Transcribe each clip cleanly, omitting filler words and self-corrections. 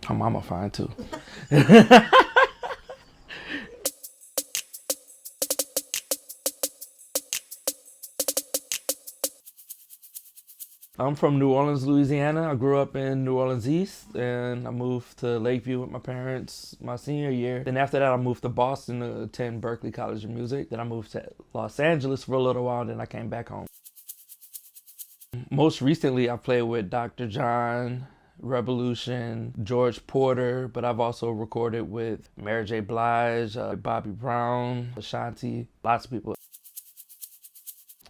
My mama fine too. I'm from New Orleans, Louisiana. I grew up in New Orleans East, and I moved to Lakeview with my parents my senior year. Then after that, I moved to Boston to attend Berklee College of Music. Then I moved to Los Angeles for a little while, and then I came back home. Most recently, I played with Dr. John, Revolution, George Porter, but I've also recorded with Mary J. Blige, Bobby Brown, Ashanti, lots of people.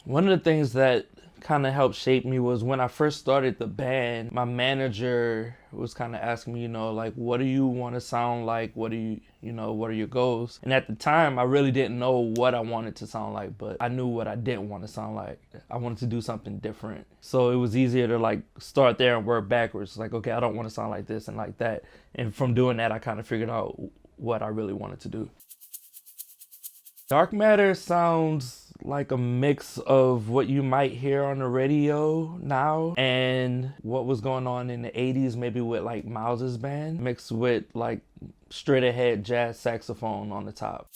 One of the things that kind of helped shape me was when I first started the band, my manager was kind of asking me, like, what do you want to sound like? What are your goals? And at the time, I really didn't know what I wanted to sound like, but I knew what I didn't want to sound like. I wanted to do something different. So it was easier to like start there and work backwards. Like, okay, I don't want to sound like this and like that. And from doing that, I kind of figured out what I really wanted to do. Dark Matter sounds like a mix of what you might hear on the radio now and what was going on in the 80s, maybe with like Miles's band, mixed with like straight ahead jazz saxophone on the top.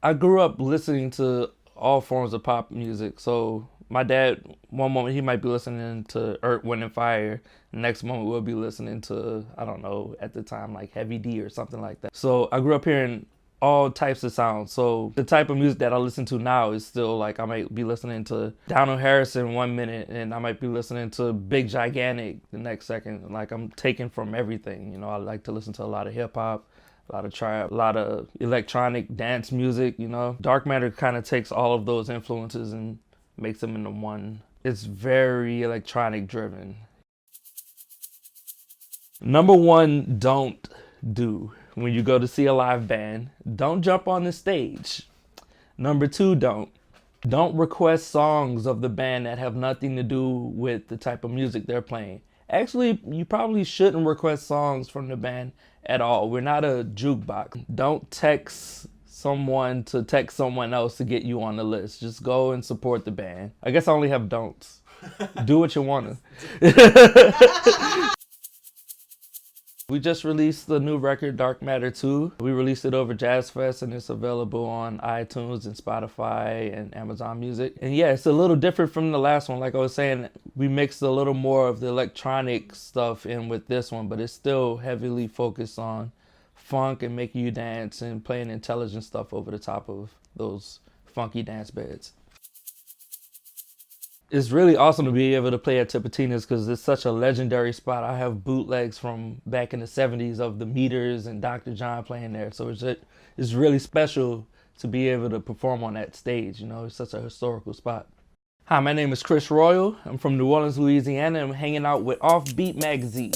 I grew up listening to all forms of pop music. So my dad, one moment he might be listening to Earth, Wind and Fire. The next moment we'll be listening to, I don't know, at the time like Heavy D or something like that. So I grew up hearing all types of sounds. So the type of music that I listen to now is still like I might be listening to Donald Harrison 1 minute and I might be listening to Big Gigantic the next second. Like I'm taking from everything. I like to listen to a lot of hip hop, a lot of trap, a lot of electronic dance music, Dark Matter kind of takes all of those influences and makes them into one. It's very electronic driven. Number one, don't do. When you go to see a live band, don't jump on the stage. Number two, don't request songs of the band that have nothing to do with the type of music they're playing. Actually, you probably shouldn't request songs from the band at all. We're not a jukebox. Don't text someone to text someone else to get you on the list. Just go and support the band. I guess I only have don'ts. Do what you wanna. We just released the new record, Dark Matter 2. We released it over Jazz Fest and it's available on iTunes and Spotify and Amazon Music. And yeah, it's a little different from the last one. Like I was saying, we mixed a little more of the electronic stuff in with this one, but it's still heavily focused on funk and making you dance and playing intelligent stuff over the top of those funky dance beds. It's really awesome to be able to play at TIPITINA'S because it's such a legendary spot. I have bootlegs from back in the 70s of the Meters and Dr. John playing there. So it's really special to be able to perform on that stage. It's such a historical spot. Hi, my name is Khris Royal. I'm from New Orleans, Louisiana. I'm hanging out with Offbeat Magazine.